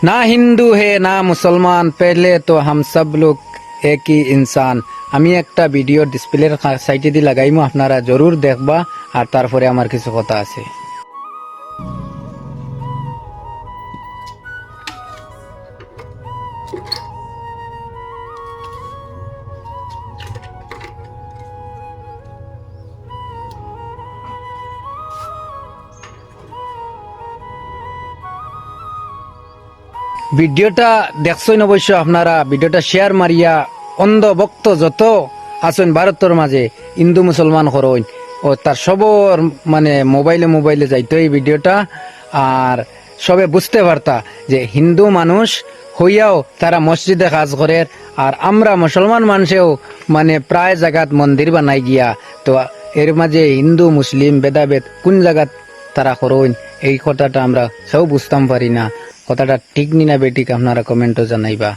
না হিন্দু হে না মুসলমান, পেলে তো হাম সব লোক একই ইনসান। আমি একটা ভিডিও ডিসপ্লের সাইটে দিয়ে লাগাইমু, আপনারা জরুর দেখবা। আর তারপরে আমার কিছু কথা আছে। ভিডিওটা দেখছেন অবশ্য আপনারা, ভিডিওটা শেয়ার মারিয়া অন্ধ ভক্ত যত আছেন ভারতের মাঝে হিন্দু মুসলমান হরইন ও তার সবর মানে মোবাইলে যাইতো এই ভিডিওটা। আর সবে বুঝতে পারতা যে হিন্দু মানুষ হইয়াও তারা মসজিদে কাজ করে, আর আমরা মুসলমান মানুষেও মানে প্রায় জায়গাত মন্দির বানাই গিয়া। তো এর মাঝে হিন্দু মুসলিম ভেদাভেদ কোন জায়গাত তারা করইন, এই কথাটা আমরা সব বুঝতাম পারি না। কথাটা ঠিক নি না বেঠিক আপনারা কমেন্টও জানাইবা।